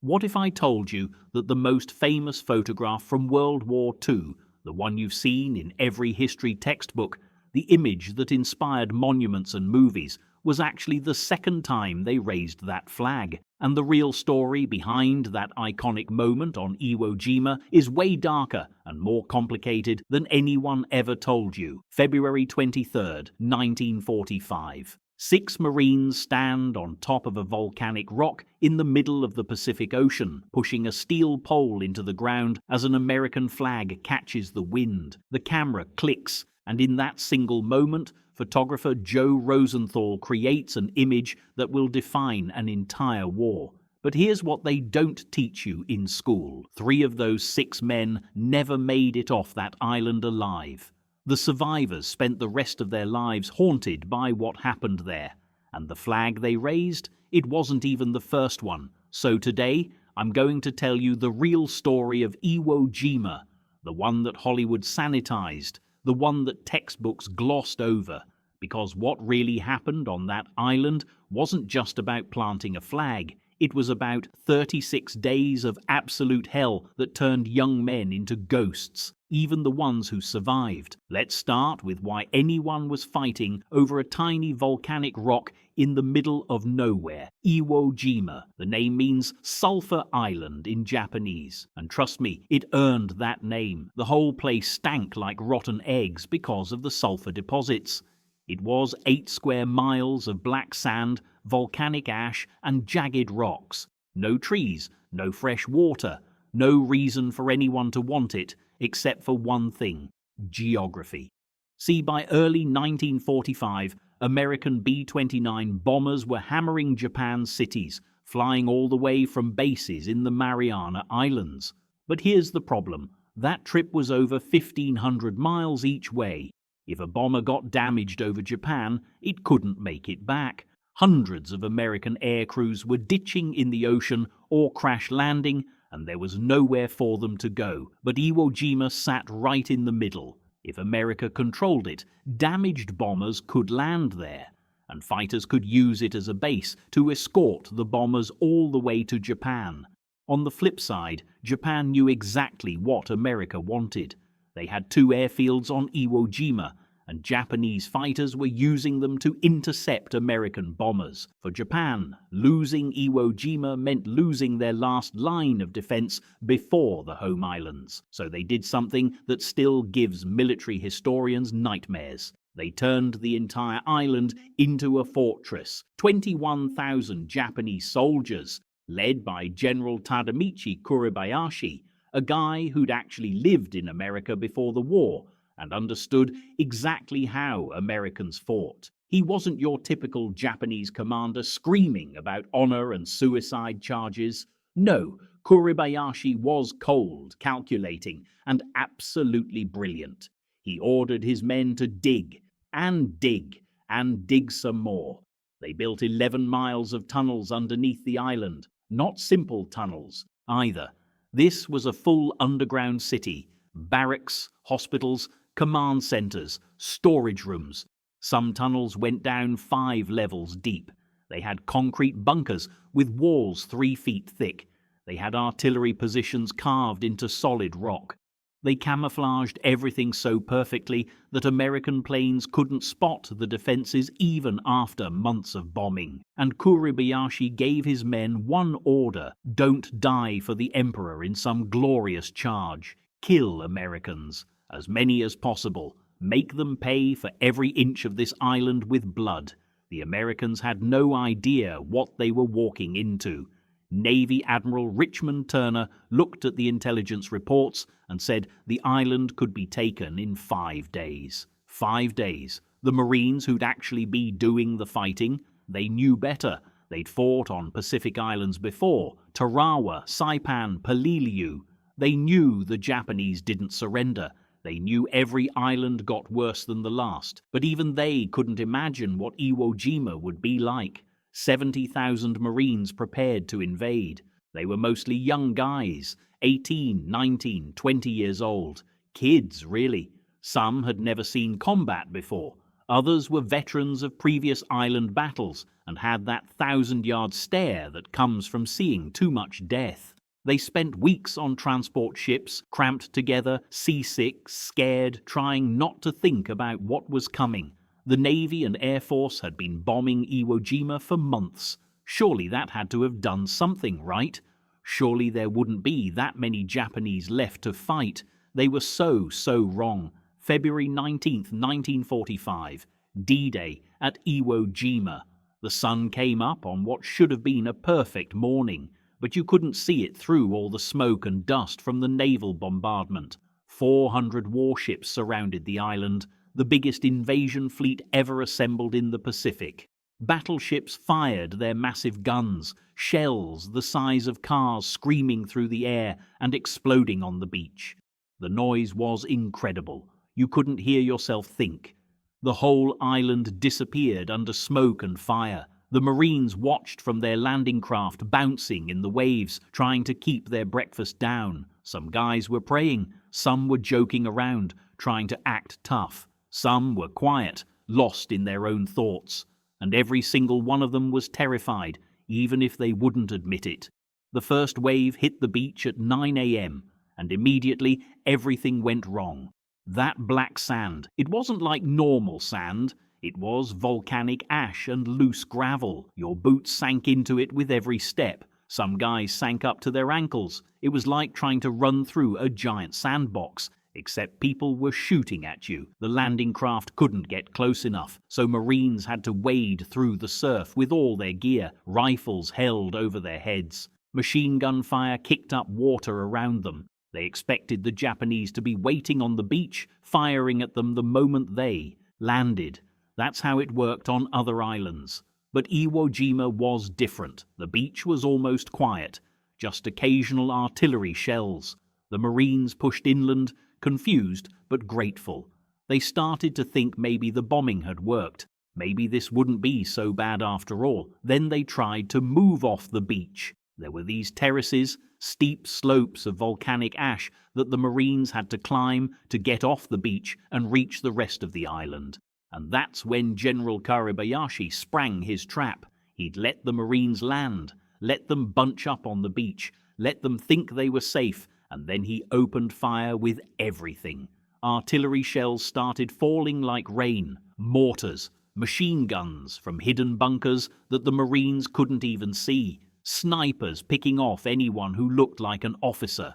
What if I told you that the most famous photograph from World War II, the one you've seen in every history textbook, the image that inspired monuments and movies, was actually the second time they raised that flag? And the real story behind that iconic moment on Iwo Jima is way darker and more complicated than anyone ever told you. February 23rd, 1945. 6 Marines stand on top of a volcanic rock in the middle of the Pacific Ocean, pushing a steel pole into the ground as an American flag catches the wind. The camera clicks, and in that single moment, photographer Joe Rosenthal creates an image that will define an entire war. But here's what they don't teach you in school. 3 of those 6 men never made it off that island alive. The survivors spent the rest of their lives haunted by what happened there. And the flag they raised, it wasn't even the first one. So today, I'm going to tell you the real story of Iwo Jima, the one that Hollywood sanitized, the one that textbooks glossed over. Because what really happened on that island wasn't just about planting a flag. It was about 36 days of absolute hell that turned young men into ghosts, even the ones who survived. Let's start with why anyone was fighting over a tiny volcanic rock in the middle of nowhere. Iwo Jima. The name means Sulphur Island in Japanese. And trust me, it earned that name. The whole place stank like rotten eggs because of the sulphur deposits. It was 8 square miles of black sand, volcanic ash, and jagged rocks. No trees, no fresh water, no reason for anyone to want it, except for one thing: geography. See, by early 1945, American B-29 bombers were hammering Japan's cities, flying all the way from bases in the Mariana Islands. But here's the problem. That trip was over 1,500 miles each way. If a bomber got damaged over Japan, it couldn't make it back. Hundreds of American air crews were ditching in the ocean or crash landing, and there was nowhere for them to go. But Iwo Jima sat right in the middle. If America controlled it, damaged bombers could land there, and fighters could use it as a base to escort the bombers all the way to Japan. On the flip side, Japan knew exactly what America wanted. They had 2 airfields on Iwo Jima, and Japanese fighters were using them to intercept American bombers. For Japan, losing Iwo Jima meant losing their last line of defense before the home islands. So they did something that still gives military historians nightmares. They turned the entire island into a fortress. 21,000 Japanese soldiers, led by General Tadamichi Kuribayashi, a guy who'd actually lived in America before the war and understood exactly how Americans fought. He wasn't your typical Japanese commander screaming about honor and suicide charges. No, Kuribayashi was cold, calculating, and absolutely brilliant. He ordered his men to dig, and dig, and dig some more. They built 11 miles of tunnels underneath the island. Not simple tunnels, either. This was a full underground city. Barracks, hospitals, command centers, storage rooms. Some tunnels went down 5 levels deep. They had concrete bunkers with walls 3 feet thick. They had artillery positions carved into solid rock. They camouflaged everything so perfectly that American planes couldn't spot the defenses even after months of bombing. And Kuribayashi gave his men one order: don't die for the emperor in some glorious charge. Kill Americans, as many as possible. Make them pay for every inch of this island with blood. The Americans had no idea what they were walking into. Navy Admiral Richmond Turner looked at the intelligence reports and said the island could be taken in 5 days. 5 days. The Marines who'd actually be doing the fighting, they knew better. They'd fought on Pacific Islands before: Tarawa, Saipan, Peleliu. They knew the Japanese didn't surrender. They knew every island got worse than the last. But even they couldn't imagine what Iwo Jima would be like. 70,000 Marines prepared to invade. They were mostly young guys, 18, 19, 20 years old. Kids, really. Some had never seen combat before. Others were veterans of previous island battles and had that 1,000-yard stare that comes from seeing too much death. They spent weeks on transport ships, cramped together, seasick, scared, trying not to think about what was coming. The Navy and Air Force had been bombing Iwo Jima for months. Surely that had to have done something, right? Surely there wouldn't be that many Japanese left to fight. They were so wrong. February 19th, 1945, D-Day at Iwo Jima. The sun came up on what should have been a perfect morning, but you couldn't see it through all the smoke and dust from the naval bombardment. 400 warships surrounded the island, the biggest invasion fleet ever assembled in the Pacific. Battleships fired their massive guns, shells the size of cars screaming through the air and exploding on the beach. The noise was incredible. You couldn't hear yourself think. The whole island disappeared under smoke and fire. The Marines watched from their landing craft bouncing in the waves, trying to keep their breakfast down. Some guys were praying, some were joking around, trying to act tough. Some were quiet, lost in their own thoughts. And every single one of them was terrified, even if they wouldn't admit it. The first wave hit the beach at 9 a.m., and immediately everything went wrong. That black sand, it wasn't like normal sand. It was volcanic ash and loose gravel. Your boots sank into it with every step. Some guys sank up to their ankles. It was like trying to run through a giant sandbox, except people were shooting at you. The landing craft couldn't get close enough, so Marines had to wade through the surf with all their gear, rifles held over their heads. Machine gun fire kicked up water around them. They expected the Japanese to be waiting on the beach, firing at them the moment they landed. That's how it worked on other islands. But Iwo Jima was different. The beach was almost quiet, just occasional artillery shells. The Marines pushed inland, confused but grateful. They started to think maybe the bombing had worked. Maybe this wouldn't be so bad after all. Then they tried to move off the beach. There were these terraces, steep slopes of volcanic ash that the Marines had to climb to get off the beach and reach the rest of the island. And that's when General Karibayashi sprang his trap. He'd let the Marines land, let them bunch up on the beach, let them think they were safe, and then he opened fire with everything. Artillery shells started falling like rain, mortars, machine guns from hidden bunkers that the Marines couldn't even see, snipers picking off anyone who looked like an officer.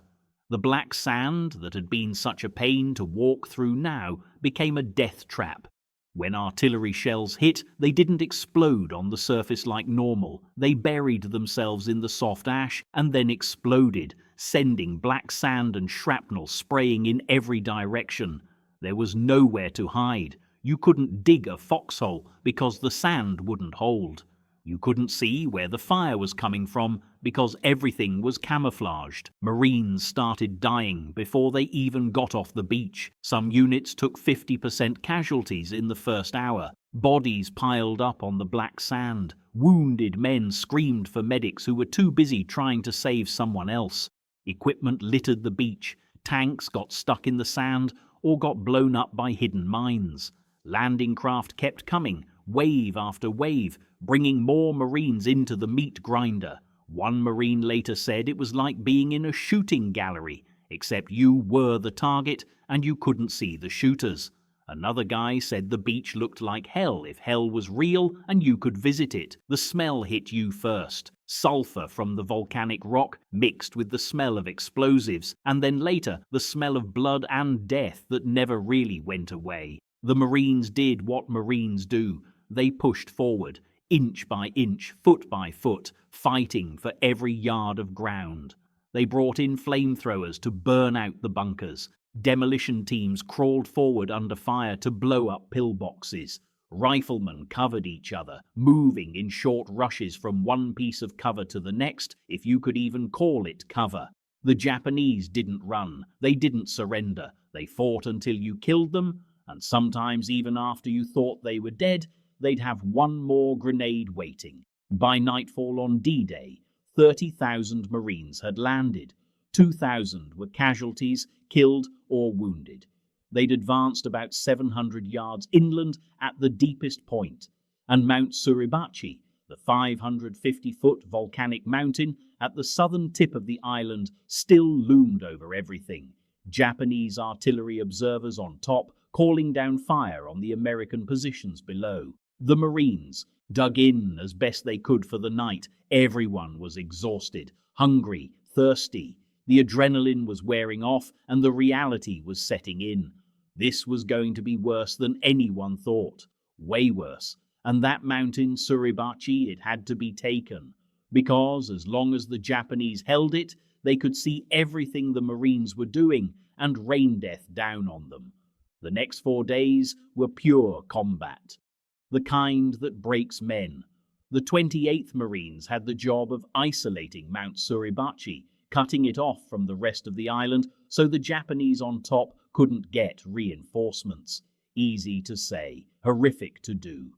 The black sand that had been such a pain to walk through now became a death trap. When artillery shells hit, they didn't explode on the surface like normal. They buried themselves in the soft ash and then exploded, sending black sand and shrapnel spraying in every direction. There was nowhere to hide. You couldn't dig a foxhole because the sand wouldn't hold. You couldn't see where the fire was coming from because everything was camouflaged. Marines started dying before they even got off the beach. Some units took 50% casualties in the first hour. Bodies piled up on the black sand. Wounded men screamed for medics who were too busy trying to save someone else. Equipment littered the beach. Tanks got stuck in the sand or got blown up by hidden mines. Landing craft kept coming, wave after wave, bringing more Marines into the meat grinder. One Marine later said it was like being in a shooting gallery, except you were the target and you couldn't see the shooters. Another guy said the beach looked like hell if hell was real and you could visit it. The smell hit you first. Sulfur from the volcanic rock mixed with the smell of explosives, and then later the smell of blood and death that never really went away. The Marines did what Marines do. They pushed forward, inch by inch, foot by foot, fighting for every yard of ground. They brought in flamethrowers to burn out the bunkers. Demolition teams crawled forward under fire to blow up pillboxes. Riflemen covered each other, moving in short rushes from one piece of cover to the next, if you could even call it cover. The Japanese didn't run. They didn't surrender. They fought until you killed them, and sometimes even after you thought they were dead, they'd have one more grenade waiting. By nightfall on D-Day, 30,000 Marines had landed. 2,000 were casualties, killed or wounded. They'd advanced about 700 yards inland at the deepest point, and Mount Suribachi, the 550-foot volcanic mountain at the southern tip of the island, still loomed over everything. Japanese artillery observers on top calling down fire on the American positions below. The Marines dug in as best they could for the night. Everyone was exhausted, hungry, thirsty. The adrenaline was wearing off and the reality was setting in. This was going to be worse than anyone thought. Way worse. And that mountain, Suribachi, it had to be taken. Because as long as the Japanese held it, they could see everything the Marines were doing and rain death down on them. The next 4 days were pure combat. The kind that breaks men. The 28th Marines had the job of isolating Mount Suribachi, cutting it off from the rest of the island so the Japanese on top couldn't get reinforcements. Easy to say, horrific to do.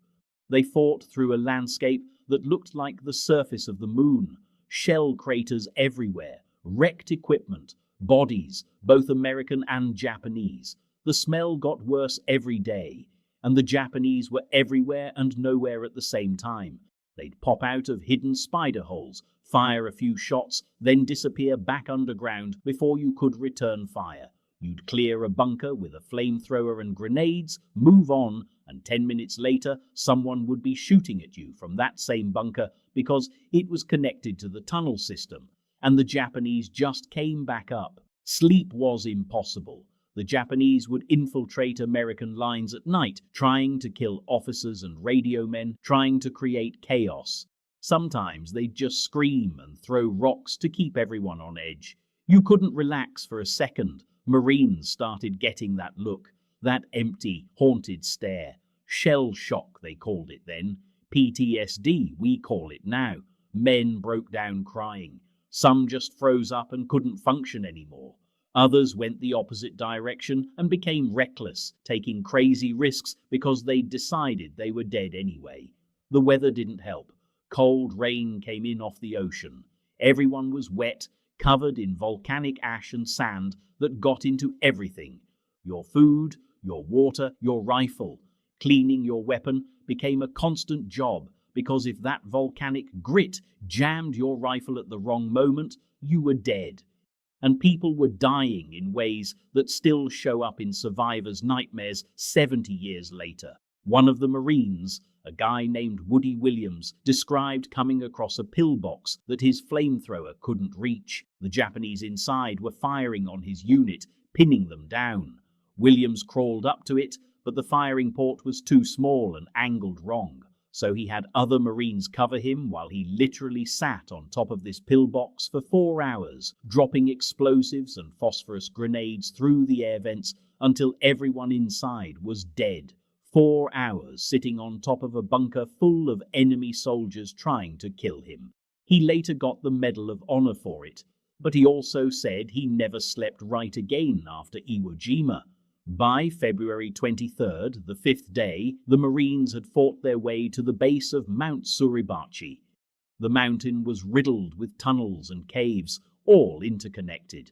They fought through a landscape that looked like the surface of the moon. Shell craters everywhere, wrecked equipment, bodies, both American and Japanese. The smell got worse every day, and the Japanese were everywhere and nowhere at the same time. They'd pop out of hidden spider holes, fire a few shots, then disappear back underground before you could return fire. You'd clear a bunker with a flamethrower and grenades, move on, and 10 minutes later someone would be shooting at you from that same bunker because it was connected to the tunnel system, and the Japanese just came back up. Sleep was impossible. The Japanese would infiltrate American lines at night, trying to kill officers and radio men, trying to create chaos. Sometimes they'd just scream and throw rocks to keep everyone on edge. You couldn't relax for a second. Marines started getting that look, that empty, haunted stare. Shell shock, they called it then. PTSD, we call it now. Men broke down crying. Some just froze up and couldn't function anymore. Others went the opposite direction and became reckless, taking crazy risks because they'd decided they were dead anyway. The weather didn't help. Cold rain came in off the ocean. Everyone was wet, covered in volcanic ash and sand that got into everything. Your food, your water, your rifle. Cleaning your weapon became a constant job because if that volcanic grit jammed your rifle at the wrong moment, you were dead. And people were dying in ways that still show up in survivors' nightmares 70 years later. One of the Marines, a guy named Woody Williams, described coming across a pillbox that his flamethrower couldn't reach. The Japanese inside were firing on his unit, pinning them down. Williams crawled up to it, but the firing port was too small and angled wrong. So he had other Marines cover him while he literally sat on top of this pillbox for 4 hours, dropping explosives and phosphorus grenades through the air vents until everyone inside was dead. 4 hours sitting on top of a bunker full of enemy soldiers trying to kill him. He later got the Medal of Honor for it, but he also said he never slept right again after Iwo Jima. By February 23rd, the 5th day, the Marines had fought their way to the base of Mount Suribachi. The mountain was riddled with tunnels and caves, all interconnected.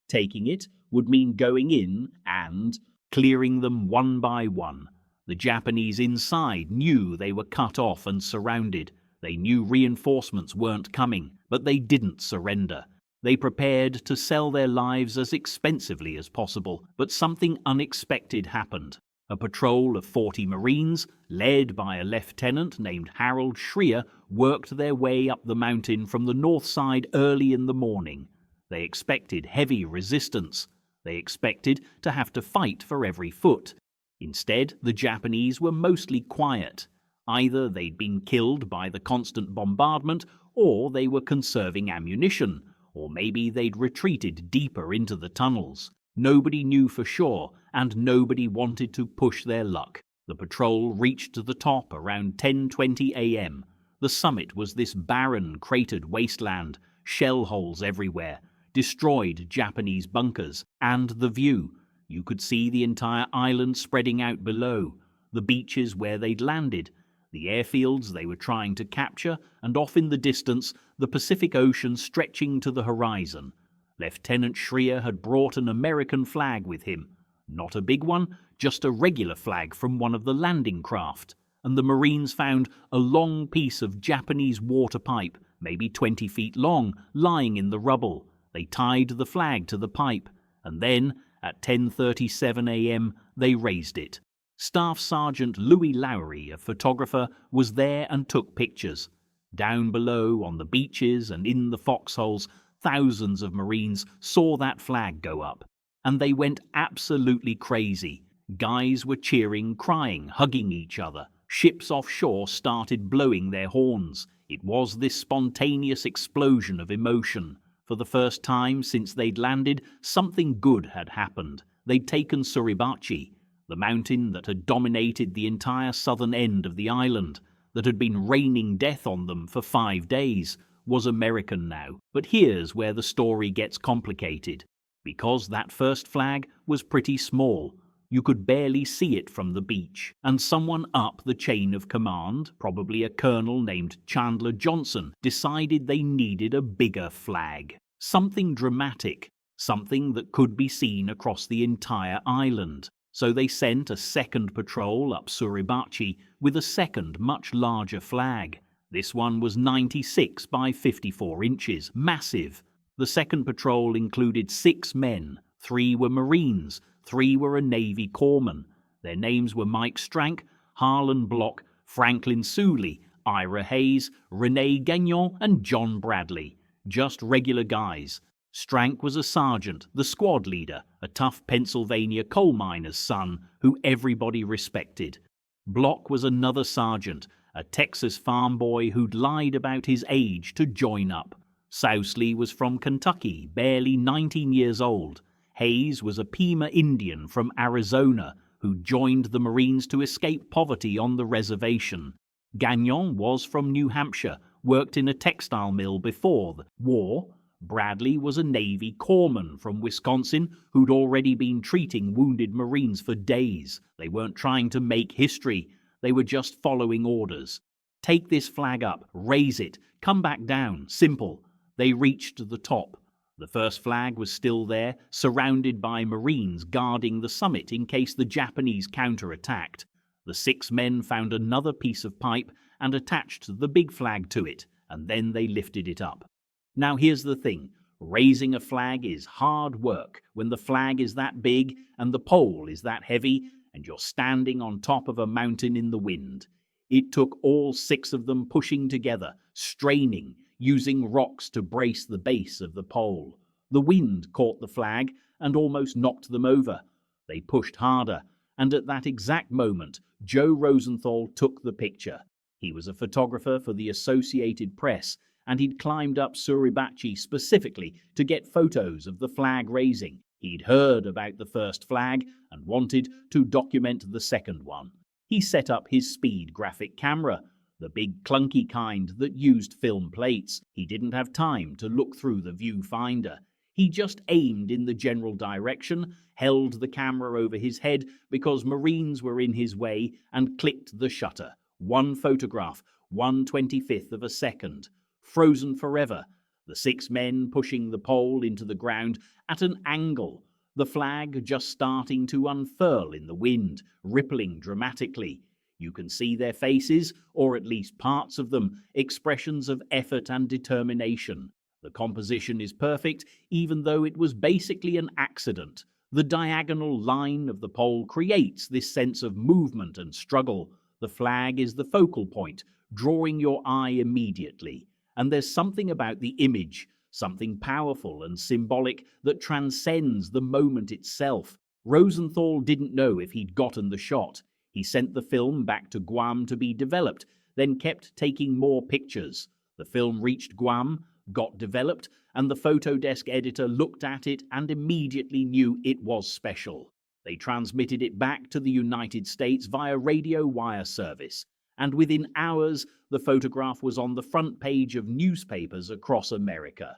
Taking it would mean going in and clearing them one by one. The Japanese inside knew they were cut off and surrounded. They knew reinforcements weren't coming, but they didn't surrender. They prepared to sell their lives as expensively as possible, but something unexpected happened. A patrol of 40 Marines, led by a lieutenant named Harold Schreier, worked their way up the mountain from the north side early in the morning. They expected heavy resistance. They expected to have to fight for every foot. Instead, the Japanese were mostly quiet. Either they'd been killed by the constant bombardment, or they were conserving ammunition. Or maybe they'd retreated deeper into the tunnels. Nobody knew for sure, and nobody wanted to push their luck. The patrol reached the top around 10:20 a.m. The summit was this barren, cratered wasteland, shell holes everywhere, destroyed Japanese bunkers, and the view. You could see the entire island spreading out below, the beaches where they'd landed, the airfields they were trying to capture, and off in the distance, the Pacific Ocean stretching to the horizon. Lieutenant Schreier had brought an American flag with him. Not a big one, just a regular flag from one of the landing craft. And the Marines found a long piece of Japanese water pipe, maybe 20 feet long, lying in the rubble. They tied the flag to the pipe, and then, at 10:37 a.m., they raised it. Staff Sergeant Louis Lowry, a photographer, was there and took pictures. Down below, on the beaches and in the foxholes, thousands of Marines saw that flag go up. And they went absolutely crazy. Guys were cheering, crying, hugging each other. Ships offshore started blowing their horns. It was this spontaneous explosion of emotion. For the first time since they'd landed, something good had happened. They'd taken Suribachi, the mountain that had dominated the entire southern end of the island, that had been raining death on them for 5 days, was American now. But here's where the story gets complicated. Because that first flag was pretty small, you could barely see it from the beach, and someone up the chain of command, probably a colonel named Chandler Johnson, decided they needed a bigger flag. Something dramatic, something that could be seen across the entire island. So they sent a second patrol up Suribachi with a second, much larger flag. This one was 96 by 54 inches, massive. The second patrol included 6 men. 3 were Marines, 3 were a Navy corpsmen. Their names were Mike Strank, Harlan Block, Franklin Suley, Ira Hayes, Rene Gagnon, and John Bradley. Just regular guys. Strank was a sergeant, the squad leader, a tough Pennsylvania coal miner's son who everybody respected. Block was another sergeant, a Texas farm boy who'd lied about his age to join up. Sousley was from Kentucky, barely 19 years old. Hayes was a Pima Indian from Arizona who joined the Marines to escape poverty on the reservation. Gagnon was from New Hampshire, worked in a textile mill before the war. Bradley was a Navy corpsman from Wisconsin who'd already been treating wounded Marines for days. They weren't trying to make history, they were just following orders. Take this flag up, raise it, come back down, simple. They reached the top. The first flag was still there, surrounded by Marines guarding the summit in case the Japanese counterattacked. The 6 men found another piece of pipe and attached the big flag to it, and then they lifted it up. Now here's the thing, raising a flag is hard work when the flag is that big and the pole is that heavy and you're standing on top of a mountain in the wind. It took all 6 of them pushing together, straining, using rocks to brace the base of the pole. The wind caught the flag and almost knocked them over. They pushed harder, and at that exact moment, Joe Rosenthal took the picture. He was a photographer for the Associated Press, and he'd climbed up Suribachi specifically to get photos of the flag raising. He'd heard about the first flag and wanted to document the second one. He set up his speed graphic camera, the big clunky kind that used film plates. He didn't have time to look through the viewfinder. He just aimed in the general direction, held the camera over his head because Marines were in his way, and clicked the shutter. One photograph, 1/25th of a second. Frozen forever. The 6 men pushing the pole into the ground at an angle. The flag just starting to unfurl in the wind, rippling dramatically. You can see their faces, or at least parts of them, expressions of effort and determination. The composition is perfect, even though it was basically an accident. The diagonal line of the pole creates this sense of movement and struggle. The flag is the focal point, drawing your eye immediately. And there's something about the image, something powerful and symbolic that transcends the moment itself. Rosenthal didn't know if he'd gotten the shot. He sent the film back to Guam to be developed, then kept taking more pictures. The film reached Guam, got developed, and the photo desk editor looked at it and immediately knew it was special. They transmitted it back to the United States via radio wire service, and within hours the photograph was on the front page of newspapers across America.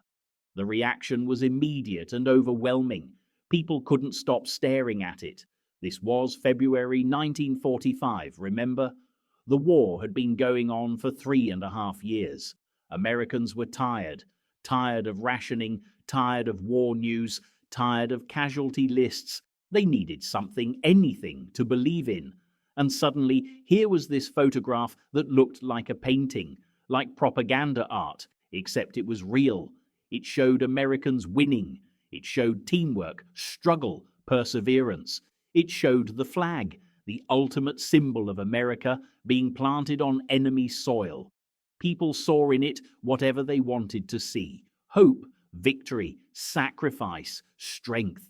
The reaction was immediate and overwhelming. People couldn't stop staring at it. This was February 1945, remember? The war had been going on for 3.5 years. Americans were tired of rationing, tired of war news, tired of casualty lists, They needed something, anything, to believe in. And suddenly, here was this photograph that looked like a painting, like propaganda art, except it was real. It showed Americans winning. It showed teamwork, struggle, perseverance. It showed the flag, the ultimate symbol of America, being planted on enemy soil. People saw in it whatever they wanted to see: hope, victory, sacrifice, strength.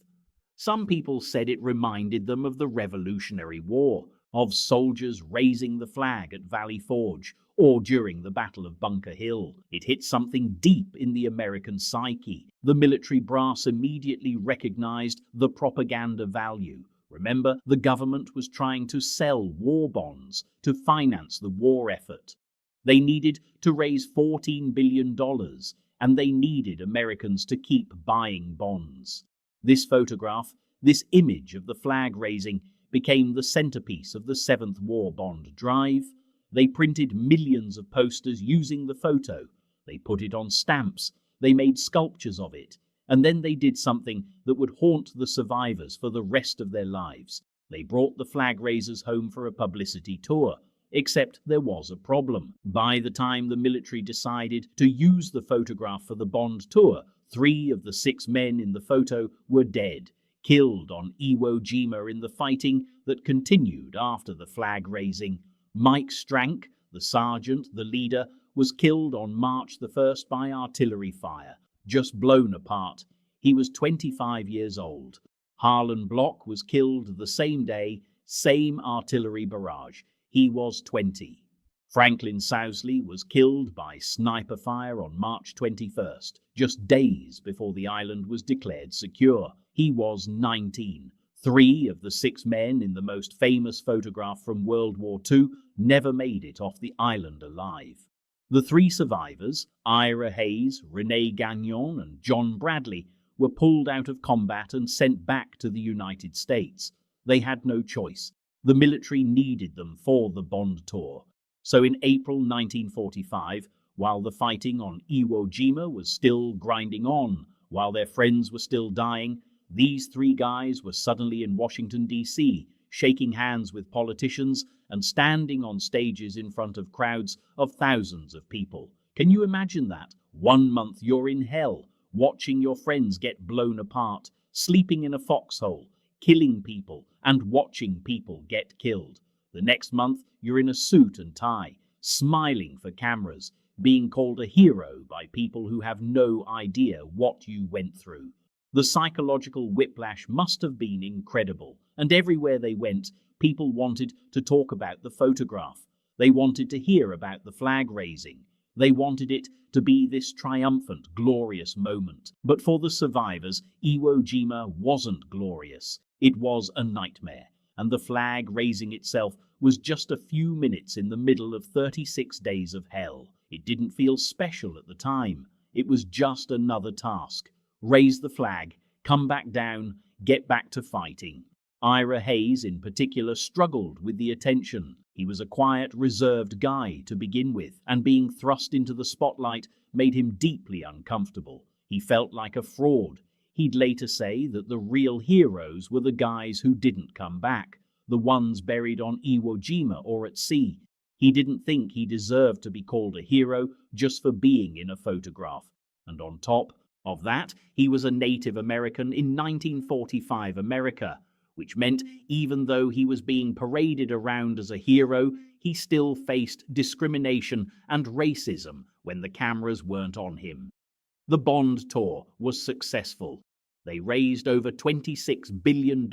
Some people said it reminded them of the Revolutionary War, of soldiers raising the flag at Valley Forge or during the Battle of Bunker Hill. It hit something deep in the American psyche. The military brass immediately recognized the propaganda value. Remember, the government was trying to sell war bonds to finance the war effort. They needed to raise $14 billion, and they needed Americans to keep buying bonds. This photograph, this image of the flag raising, became the centerpiece of the Seventh War Bond drive. They printed millions of posters using the photo. They put it on stamps. They made sculptures of it. And then they did something that would haunt the survivors for the rest of their lives. They brought the flag raisers home for a publicity tour. Except there was a problem. By the time the military decided to use the photograph for the Bond tour, 3 of the 6 men in the photo were dead, killed on Iwo Jima in the fighting that continued after the flag raising. Mike Strank, the sergeant, the leader, was killed on March the 1st by artillery fire, just blown apart. He was 25 years old. Harlan Block was killed the same day, same artillery barrage. He was 20. Franklin Sousley was killed by sniper fire on March 21st, just days before the island was declared secure. He was 19. 3 of the 6 men in the most famous photograph from World War II never made it off the island alive. The 3 survivors, Ira Hayes, Rene Gagnon, and John Bradley, were pulled out of combat and sent back to the United States. They had no choice. The military needed them for the Bond tour. So in April 1945, while the fighting on Iwo Jima was still grinding on, while their friends were still dying, these 3 guys were suddenly in Washington, D.C., shaking hands with politicians and standing on stages in front of crowds of thousands of people. Can you imagine that? 1 month you're in hell, watching your friends get blown apart, sleeping in a foxhole, killing people, and watching people get killed. The next month, you're in a suit and tie, smiling for cameras, being called a hero by people who have no idea what you went through. The psychological whiplash must have been incredible, and everywhere they went, people wanted to talk about the photograph. They wanted to hear about the flag raising. They wanted it to be this triumphant, glorious moment. But for the survivors, Iwo Jima wasn't glorious. It was a nightmare, and the flag raising itself was just a few minutes in the middle of 36 days of hell. It didn't feel special at the time. It was just another task. Raise the flag, come back down, get back to fighting. Ira Hayes, in particular, struggled with the attention. He was a quiet, reserved guy to begin with, and being thrust into the spotlight made him deeply uncomfortable. He felt like a fraud. He'd later say that the real heroes were the guys who didn't come back, the ones buried on Iwo Jima or at sea. He didn't think he deserved to be called a hero just for being in a photograph. And on top of that, he was a Native American in 1945 America, which meant even though he was being paraded around as a hero, he still faced discrimination and racism when the cameras weren't on him. The Bond tour was successful. They raised over $26 billion,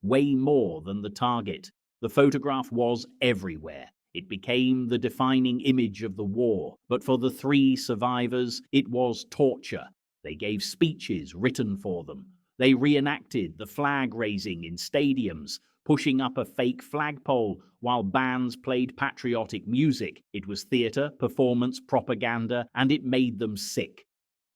way more than the target. The photograph was everywhere. It became the defining image of the war. But for the 3 survivors, it was torture. They gave speeches written for them. They reenacted the flag raising in stadiums, pushing up a fake flagpole while bands played patriotic music. It was theater, performance, propaganda, and it made them sick.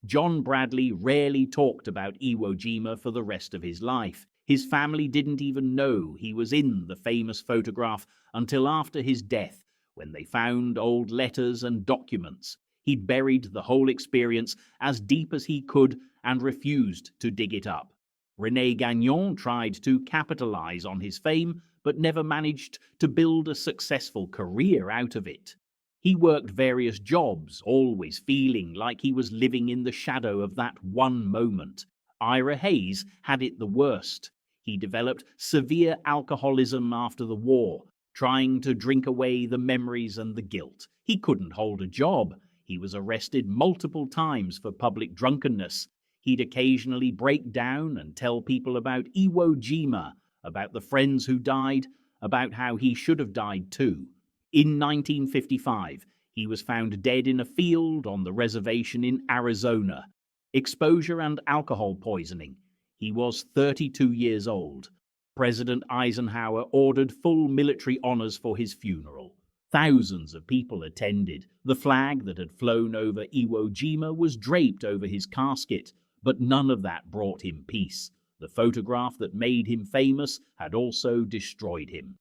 John Bradley rarely talked about Iwo Jima for the rest of his life. His family didn't even know he was in the famous photograph until after his death, when they found old letters and documents. He'd buried the whole experience as deep as he could and refused to dig it up. René Gagnon tried to capitalize on his fame, but never managed to build a successful career out of it. He worked various jobs, always feeling like he was living in the shadow of that one moment. Ira Hayes had it the worst. He developed severe alcoholism after the war, trying to drink away the memories and the guilt. He couldn't hold a job. He was arrested multiple times for public drunkenness. He'd occasionally break down and tell people about Iwo Jima, about the friends who died, about how he should have died too. In 1955, he was found dead in a field on the reservation in Arizona. Exposure and alcohol poisoning. He was 32 years old. President Eisenhower ordered full military honors for his funeral. Thousands of people attended. The flag that had flown over Iwo Jima was draped over his casket, but none of that brought him peace. The photograph that made him famous had also destroyed him.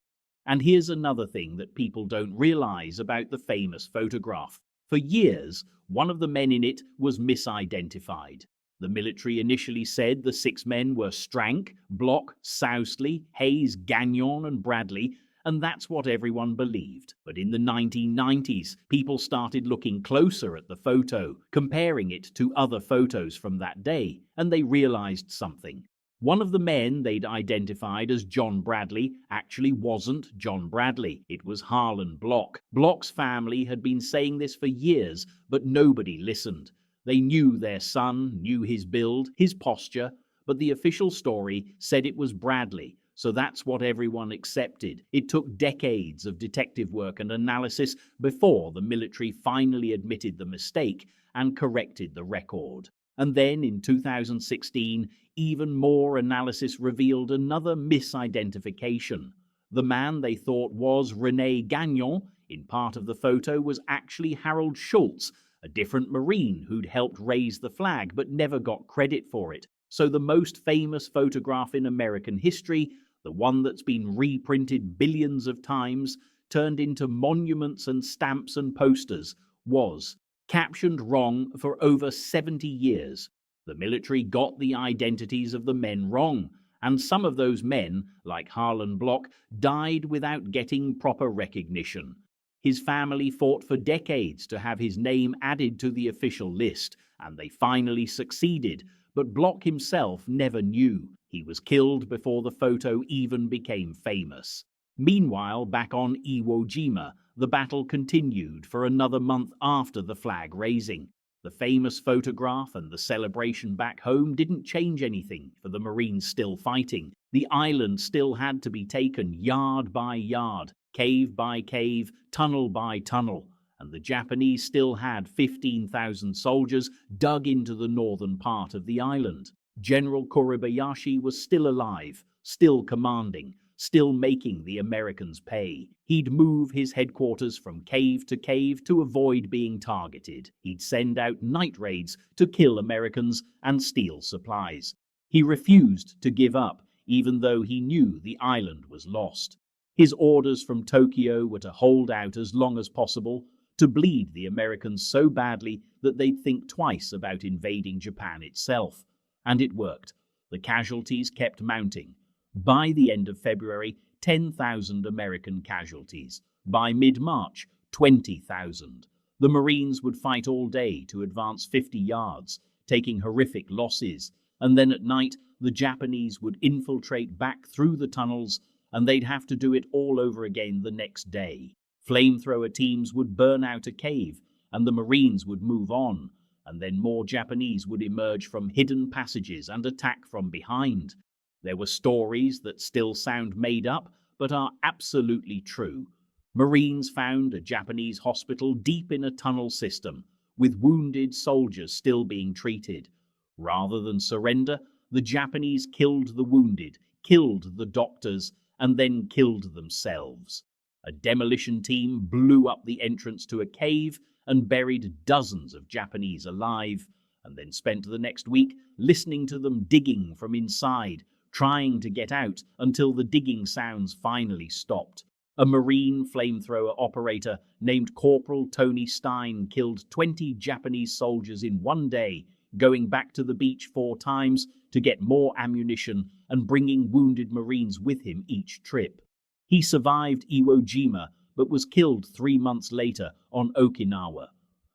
And here's another thing that people don't realize about the famous photograph. For years, one of the men in it was misidentified. The military initially said the 6 men were Strank, Bloch, Sousley, Hayes, Gagnon, and Bradley, and that's what everyone believed. But in the 1990s, people started looking closer at the photo, comparing it to other photos from that day, and they realized something. One of the men they'd identified as John Bradley actually wasn't John Bradley. It was Harlan Bloch. Bloch's family had been saying this for years, but nobody listened. They knew their son, knew his build, his posture, but the official story said it was Bradley, so that's what everyone accepted. It took decades of detective work and analysis before the military finally admitted the mistake and corrected the record. And then in 2016, even more analysis revealed another misidentification. The man they thought was René Gagnon in part of the photo was actually Harold Schultz, a different Marine who'd helped raise the flag but never got credit for it. So the most famous photograph in American history, the one that's been reprinted billions of times, turned into monuments and stamps and posters, was captioned wrong for over 70 years. The military got the identities of the men wrong, and some of those men, like Harlan Bloch, died without getting proper recognition. His family fought for decades to have his name added to the official list, and they finally succeeded, but Bloch himself never knew. He was killed before the photo even became famous. Meanwhile, back on Iwo Jima, the battle continued for another month after the flag raising. The famous photograph and the celebration back home didn't change anything for the Marines still fighting. The island still had to be taken yard by yard, cave by cave, tunnel by tunnel, and the Japanese still had 15,000 soldiers dug into the northern part of the island. General Suribachi was still alive, still commanding, still making the Americans pay. He'd move his headquarters from cave to avoid being targeted. He'd send out night raids to kill Americans and steal supplies. He refused to give up, even though he knew the island was lost. His orders from Tokyo were to hold out as long as possible, to bleed the Americans so badly that they'd think twice about invading Japan itself. And it worked. The casualties kept mounting. By the end of February, 10,000 American casualties. By mid-March, 20,000. The Marines would fight all day to advance 50 yards, taking horrific losses, and then at night the Japanese would infiltrate back through the tunnels, and they'd have to do it all over again the next day. Flamethrower teams would burn out a cave, and the Marines would move on, and then more Japanese would emerge from hidden passages and attack from behind. There were stories that still sound made up, but are absolutely true. Marines found a Japanese hospital deep in a tunnel system, with wounded soldiers still being treated. Rather than surrender, the Japanese killed the wounded, killed the doctors, and then killed themselves. A demolition team blew up the entrance to a cave and buried dozens of Japanese alive, and then spent the next week listening to them digging from inside, trying to get out until the digging sounds finally stopped. A Marine flamethrower operator named Corporal Tony Stein killed 20 Japanese soldiers in one day going back to the beach 4 times to get more ammunition and bringing wounded Marines with him each trip. He survived Iwo Jima, but was killed 3 months later on Okinawa.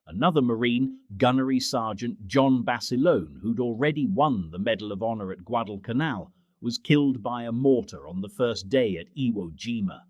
Another Marine, Gunnery Sergeant John Basilone, who'd already won the Medal of Honor at Guadalcanal, was killed by a mortar on the first day at Iwo Jima.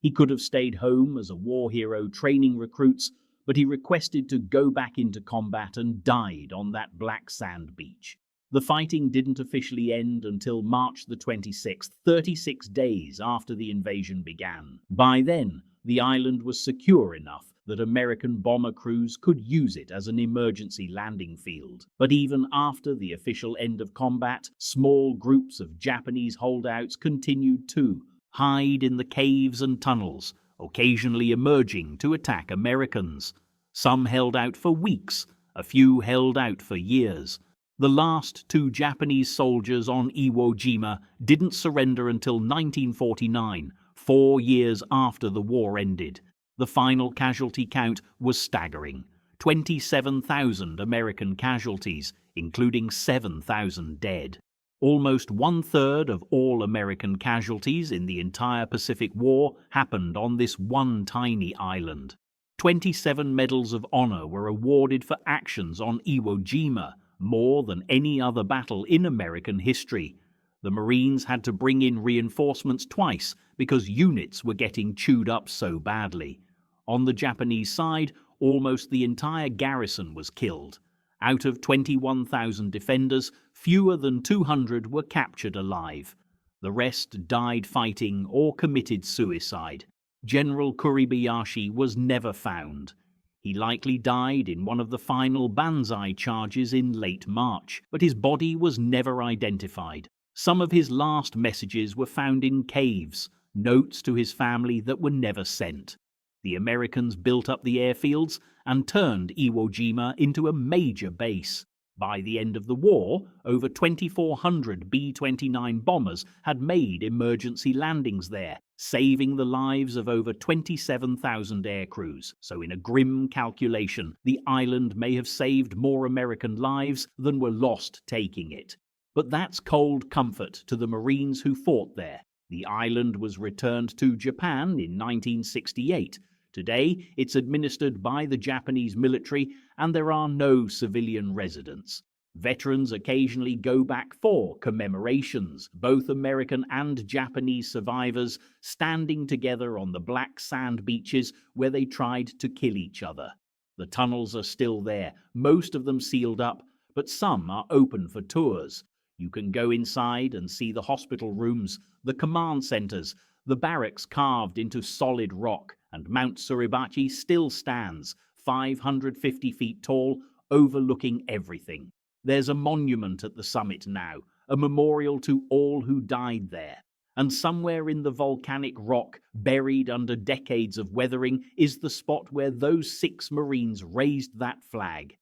He could have stayed home as a war hero training recruits, but he requested to go back into combat and died on that black sand beach. The fighting didn't officially end until March the 26th, 36 days after the invasion began. By then, the island was secure enough that American bomber crews could use it as an emergency landing field. But even after the official end of combat, small groups of Japanese holdouts continued to hide in the caves and tunnels, occasionally emerging to attack Americans. Some held out for weeks, a few held out for years. The last 2 Japanese soldiers on Iwo Jima didn't surrender until 1949, 4 years after the war ended. The final casualty count was staggering: 27,000 American casualties, including 7,000 dead. Almost 1/3 of all American casualties in the entire Pacific War happened on this one tiny island. 27 Medals of Honor were awarded for actions on Iwo Jima, more than any other battle in American history. The Marines had to bring in reinforcements twice because units were getting chewed up so badly. On the Japanese side, almost the entire garrison was killed. Out of 21,000 defenders, fewer than 200 were captured alive. The rest died fighting or committed suicide. General Kuribayashi was never found. He likely died in one of the final Banzai charges in late March, but his body was never identified. Some of his last messages were found in caves, notes to his family that were never sent. The Americans built up the airfields and turned Iwo Jima into a major base. By the end of the war, over 2,400 B-29 bombers had made emergency landings there, saving the lives of over 27,000 aircrews. So in a grim calculation, the island may have saved more American lives than were lost taking it. But that's cold comfort to the Marines who fought there. The island was returned to Japan in 1968. Today, it's administered by the Japanese military, and there are no civilian residents. Veterans occasionally go back for commemorations, both American and Japanese survivors standing together on the black sand beaches where they tried to kill each other. The tunnels are still there, most of them sealed up, but some are open for tours. You can go inside and see the hospital rooms, the command centers, the barracks carved into solid rock, and Mount Suribachi still stands, 550 feet tall, overlooking everything. There's a monument at the summit now, a memorial to all who died there. And somewhere in the volcanic rock, buried under decades of weathering, is the spot where those 6 Marines raised that flag.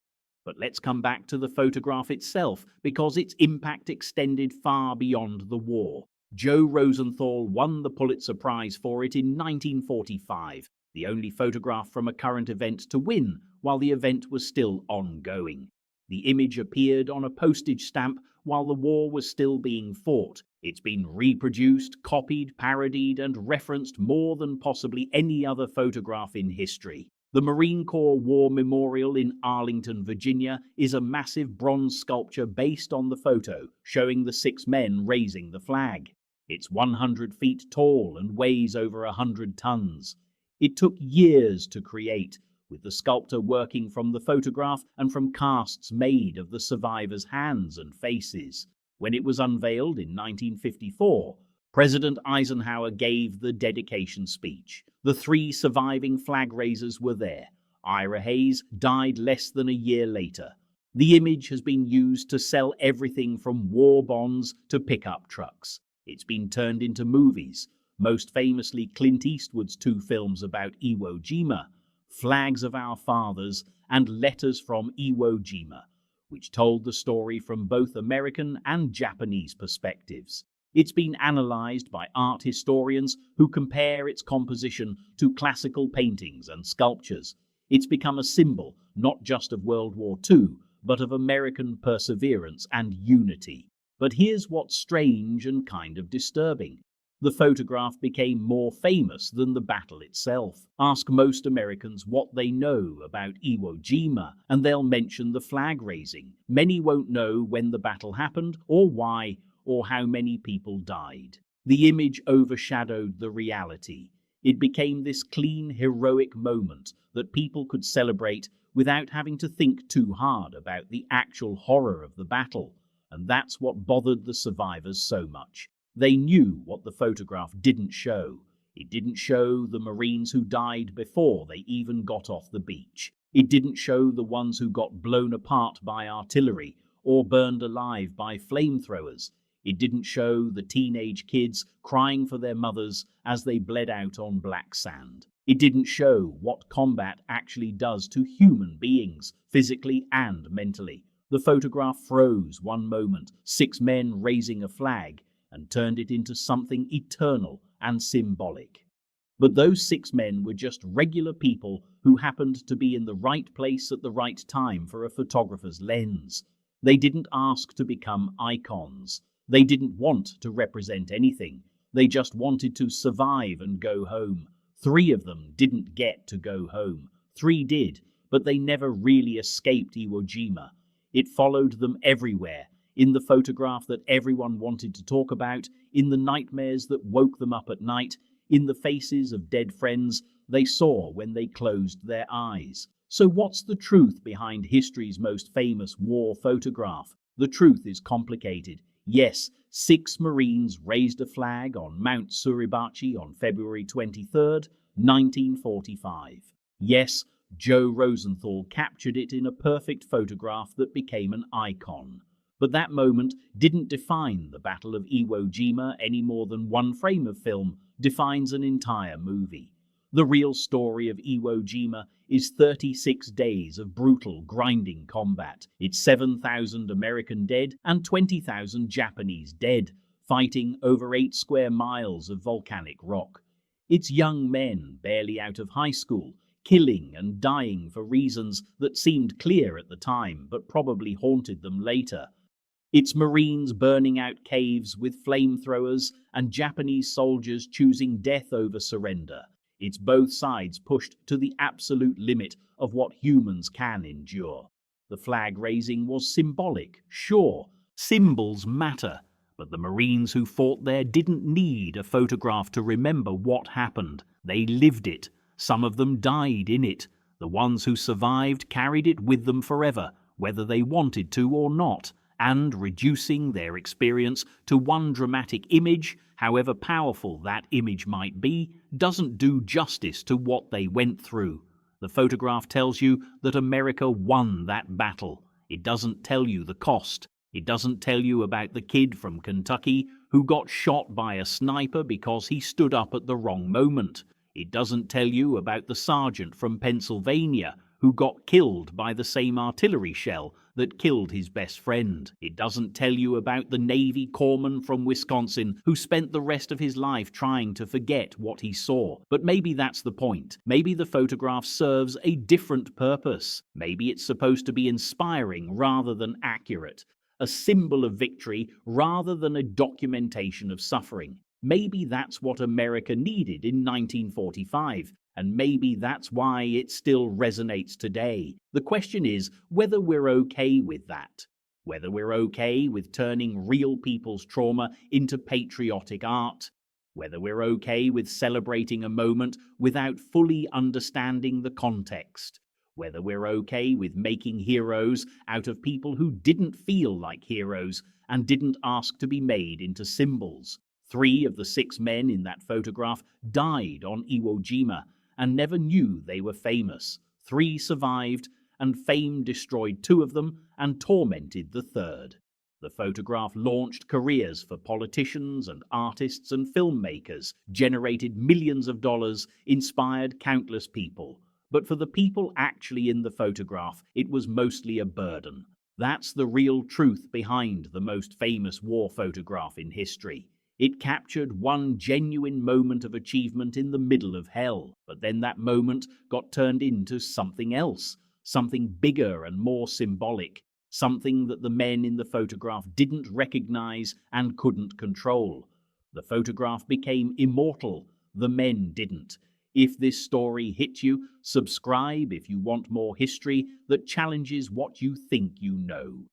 But let's come back to the photograph itself, because its impact extended far beyond the war. Joe Rosenthal won the Pulitzer Prize for it in 1945, the only photograph from a current event to win while the event was still ongoing. The image appeared on a postage stamp while the war was still being fought. It's been reproduced, copied, parodied, and referenced more than possibly any other photograph in history. The Marine Corps War Memorial in Arlington, Virginia, is a massive bronze sculpture based on the photo, showing the 6 men raising the flag. It's 100 feet tall and weighs over 100 tons. It took years to create, with the sculptor working from the photograph and from casts made of the survivors' hands and faces. When it was unveiled in 1954, President Eisenhower gave the dedication speech. The 3 surviving flag raisers were there. Ira Hayes died less than a year later. The image has been used to sell everything from war bonds to pickup trucks. It's been turned into movies, most famously Clint Eastwood's 2 films about Iwo Jima, Flags of Our Fathers and Letters from Iwo Jima, which told the story from both American and Japanese perspectives. It's been analyzed by art historians who compare its composition to classical paintings and sculptures. It's become a symbol not just of World War II, but of American perseverance and unity. But here's what's strange and kind of disturbing. The photograph became more famous than the battle itself. Ask most Americans what they know about Iwo Jima, and they'll mention the flag raising. Many won't know when the battle happened, or why, or how many people died. The image overshadowed the reality. It became this clean, heroic moment that people could celebrate without having to think too hard about the actual horror of the battle. And that's what bothered the survivors so much. They knew what the photograph didn't show. It didn't show the Marines who died before they even got off the beach. It didn't show the ones who got blown apart by artillery or burned alive by flamethrowers. It didn't show the teenage kids crying for their mothers as they bled out on black sand. It didn't show what combat actually does to human beings, physically and mentally. The photograph froze one moment, 6 men raising a flag, and turned it into something eternal and symbolic. But those 6 men were just regular people who happened to be in the right place at the right time for a photographer's lens. They didn't ask to become icons. They didn't want to represent anything. They just wanted to survive and go home. 3 of them didn't get to go home. 3 did, but they never really escaped Iwo Jima. It followed them everywhere, in the photograph that everyone wanted to talk about, in the nightmares that woke them up at night, in the faces of dead friends they saw when they closed their eyes. So what's the truth behind history's most famous war photograph? The truth is complicated. Yes, 6 Marines raised a flag on Mount Suribachi on February 23rd, 1945. Yes, Joe Rosenthal captured it in a perfect photograph that became an icon. But that moment didn't define the Battle of Iwo Jima any more than one frame of film defines an entire movie. The real story of Iwo Jima is 36 days of brutal, grinding combat. It's 7,000 American dead and 20,000 Japanese dead, fighting over 8 square miles of volcanic rock. It's young men, barely out of high school, killing and dying for reasons that seemed clear at the time, but probably haunted them later. It's Marines burning out caves with flamethrowers and Japanese soldiers choosing death over surrender. It's both sides pushed to the absolute limit of what humans can endure. The flag raising was symbolic, sure. Symbols matter, but the Marines who fought there didn't need a photograph to remember what happened. They lived it. Some of them died in it. The ones who survived carried it with them forever, whether they wanted to or not. And reducing their experience to one dramatic image, however powerful that image might be, doesn't do justice to what they went through. The photograph tells you that America won that battle. It doesn't tell you the cost. It doesn't tell you about the kid from Kentucky who got shot by a sniper because he stood up at the wrong moment. It doesn't tell you about the sergeant from Pennsylvania who got killed by the same artillery shell that killed his best friend. It doesn't tell you about the Navy corpsman from Wisconsin who spent the rest of his life trying to forget what he saw. But maybe that's the point. Maybe the photograph serves a different purpose. Maybe it's supposed to be inspiring rather than accurate, a symbol of victory rather than a documentation of suffering. Maybe that's what America needed in 1945. And maybe that's why it still resonates today. The question is whether we're okay with that. Whether we're okay with turning real people's trauma into patriotic art. Whether we're okay with celebrating a moment without fully understanding the context. Whether we're okay with making heroes out of people who didn't feel like heroes and didn't ask to be made into symbols. 3 of the 6 men in that photograph died on Iwo Jima and never knew they were famous. 3 survived, and fame destroyed 2 of them and tormented the 3rd. The photograph launched careers for politicians and artists and filmmakers, generated millions of dollars, inspired countless people. But for the people actually in the photograph, it was mostly a burden. That's the real truth behind the most famous war photograph in history. It captured one genuine moment of achievement in the middle of hell, but then that moment got turned into something else, something bigger and more symbolic. something that the men in the photograph didn't recognize and couldn't control. The photograph became immortal, the men didn't. If this story hit you, subscribe if you want more history that challenges what you think you know.